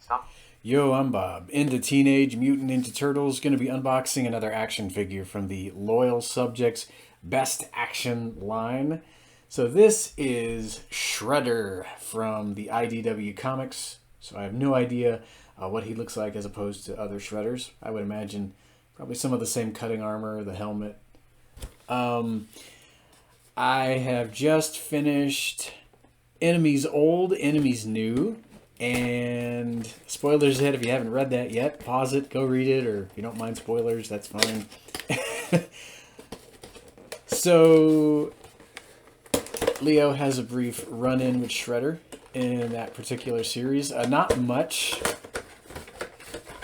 Stop. Yo, I'm Bob. Into Teenage Mutant Ninja Turtles. Going to be unboxing another action figure from the Loyal Subjects Best Action line. So this is Shredder from the IDW comics. So I have no idea what he looks like as opposed to other Shredders. I would imagine probably some of the same cutting armor, the helmet. I have just finished Enemies Old, Enemies New. And spoilers ahead if you haven't read that yet. Pause it, go read it, or if you don't mind spoilers, that's fine. So, Leo has a brief run-in with Shredder in that particular series. Not much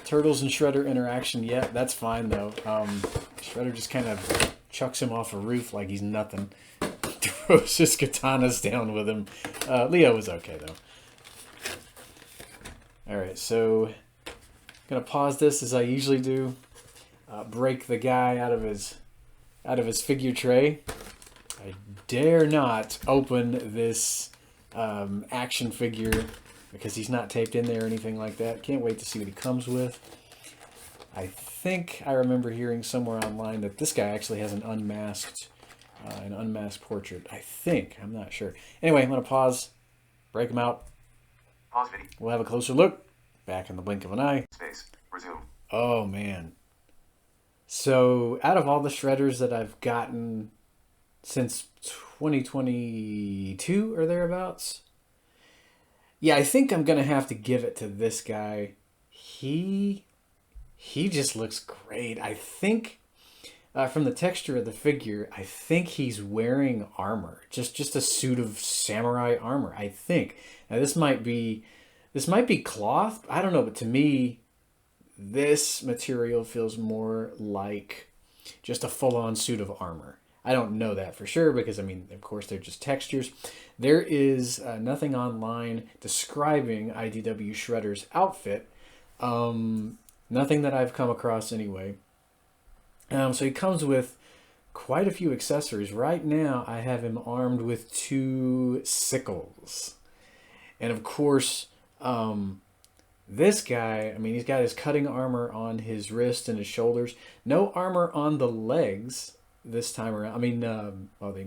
Turtles and Shredder interaction yet. That's fine, though. Shredder just kind of chucks him off a roof like he's nothing. Throws his katanas down with him. Leo was okay, though. Alright, so I'm gonna pause this as I usually do. Break the guy out of his figure tray. I dare not open this action figure because he's not taped in there or anything like that. Can't wait to see what he comes with. I think I remember hearing somewhere online that this guy actually has an unmasked portrait. I think. I'm not sure. Anyway, I'm gonna pause, break him out. Pause video. We'll have a closer look. Back in the blink of an eye. Space. Resume. Oh, man. So, out of all the Shredders that I've gotten since 2022 or thereabouts, yeah, I think I'm going to have to give it to this guy. He just looks great. I think, from the texture of the figure, I think he's wearing armor. Just a suit of samurai armor, I think. Now, this might be cloth. I don't know, but to me, this material feels more like just a full-on suit of armor. I don't know that for sure because, I mean, of course, they're just textures. There is nothing online describing IDW Shredder's outfit. Nothing that I've come across anyway. So he comes with quite a few accessories. Right now, I have him armed with 2 sickles. And of course, this guy, I mean, he's got his cutting armor on his wrist and his shoulders. No armor on the legs this time around. I mean,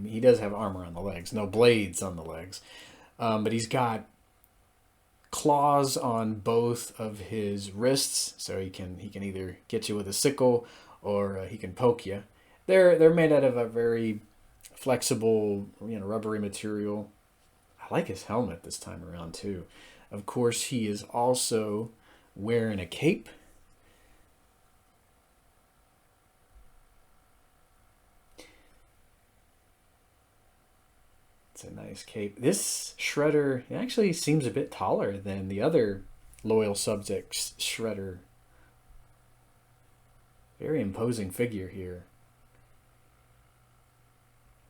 he does have armor on the legs. No blades on the legs. But he's got claws on both of his wrists, so he can either get you with a sickle or he can poke you. They're made out of a very flexible, rubbery material. I like his helmet this time around too. Of course, he is also wearing a cape. It's a nice cape. This Shredder actually seems a bit taller than the other Loyal Subjects Shredder. Very imposing figure here.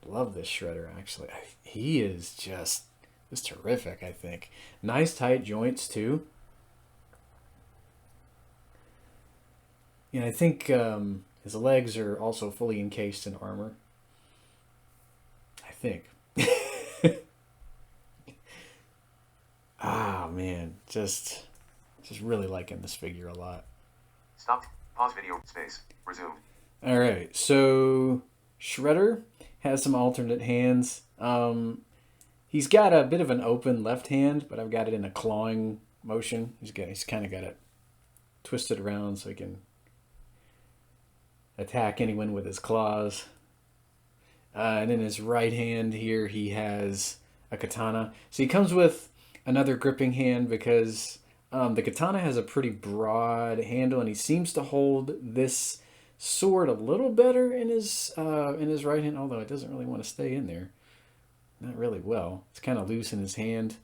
Love this Shredder, actually. He is just terrific, I think. Nice tight joints, too. I think his legs are also fully encased in armor. I think. Ah, man. Just really liking this figure a lot. Stop. Pause video. Space. Resume. Alright, so Shredder has some alternate hands. He's got a bit of an open left hand, but I've got it in a clawing motion. He's kind of got it twisted around so he can attack anyone with his claws. And in his right hand here, he has a katana. So he comes with another gripping hand because the katana has a pretty broad handle, and he seems to hold this sword a little better in his right hand, although it doesn't really want to stay in there. Not really well. It's kind of loose in his hand.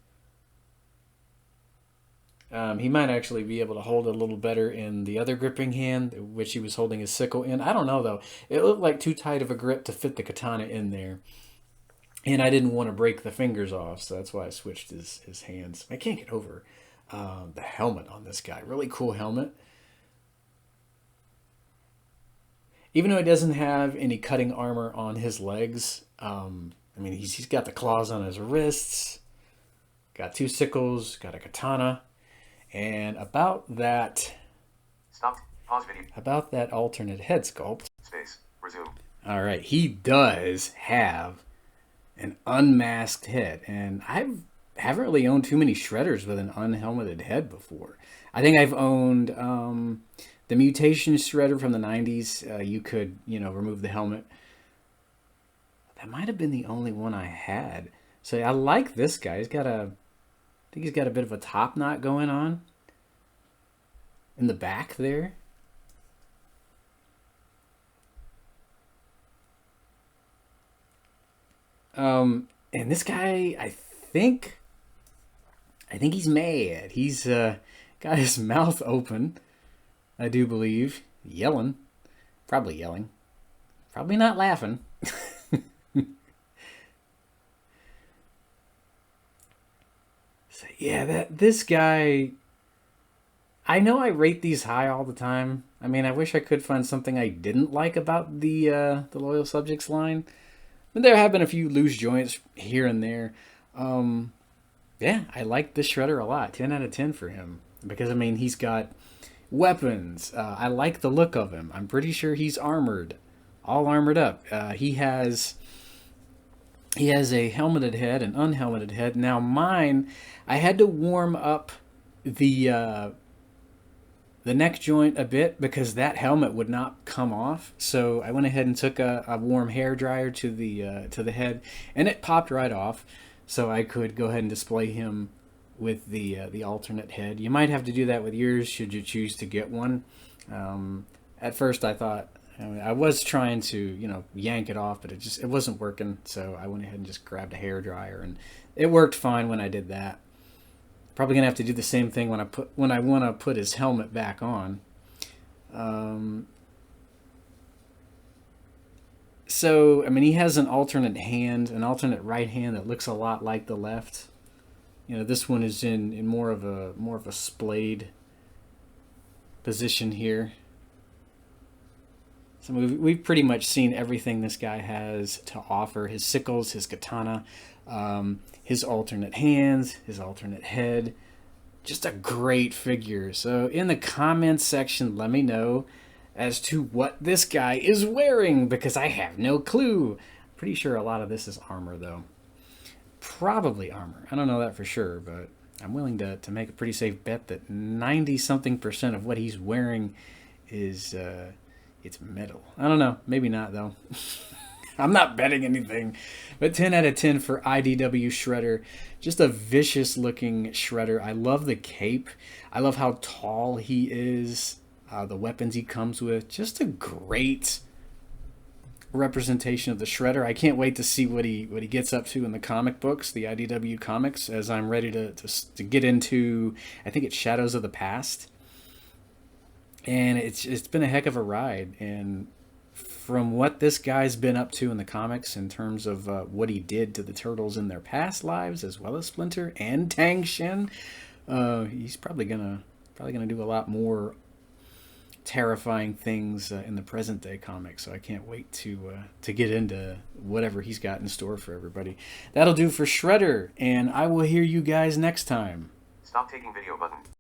He might actually be able to hold it a little better in the other gripping hand, which he was holding his sickle in. I don't know, though. It looked like too tight of a grip to fit the katana in there. And I didn't want to break the fingers off, so that's why I switched his hands. I can't get over the helmet on this guy. Really cool helmet. Even though he doesn't have any cutting armor on his legs, I mean, he's got the claws on his wrists, got 2 sickles, got a katana, And about that Stop. Pause video. alternate head sculpt. Space. Resume. All right, he does have an unmasked head, and I haven't really owned too many shredders with an unhelmeted head before. I think I've owned the mutation shredder from the 90s. You could, remove the helmet. That might have been the only one I had. So I like this guy. I think he's got a bit of a top knot going on in the back there. And this guy, I think he's mad. He's got his mouth open, I do believe, yelling, probably not laughing. So yeah, this guy, I know I rate these high all the time. I mean, I wish I could find something I didn't like about the Loyal Subjects line. But there have been a few loose joints here and there. Yeah, I like this shredder a lot. 10 out of 10 for him. Because, I mean, he's got weapons. I like the look of him. I'm pretty sure he's armored. All armored up. He has a helmeted head, an unhelmeted head. Now, mine, I had to warm up the neck joint a bit because that helmet would not come off. So I went ahead and took a warm hair dryer to the head, and it popped right off. So I could go ahead and display him with the alternate head. You might have to do that with yours should you choose to get one. At first I thought, I was trying to yank it off, but it wasn't working. So I went ahead and just grabbed a hair dryer, and it worked fine when I did that. Probably gonna have to do the same thing when I want to put his helmet back on. So I mean, he has an alternate right hand that looks a lot like the left. This one is in more of a splayed position here. So we've pretty much seen everything this guy has to offer: his sickles, his katana, his alternate hands, his alternate head. Just a great figure. So in the comments section, let me know as to what this guy is wearing, because I have no clue. Pretty sure a lot of this is armor, though. Probably armor. I don't know that for sure, but I'm willing to make a pretty safe bet that 90-something% of what he's wearing is it's metal. I don't know. Maybe not, though. I'm not betting anything. But 10 out of 10 for IDW Shredder. Just a vicious looking Shredder. I love the cape. I love how tall he is. The weapons he comes with. Just a great representation of the Shredder. I can't wait to see what he gets up to in the comic books, the IDW comics, as I'm ready to get into, I think it's Shadows of the Past. And it's been a heck of a ride. And from what this guy's been up to in the comics in terms of what he did to the Turtles in their past lives, as well as Splinter and Tang Shen, he's probably gonna do a lot more terrifying things in the present day comics. So I can't wait to get into whatever he's got in store for everybody. That'll do for Shredder, and I will hear you guys next time. Stop taking video button.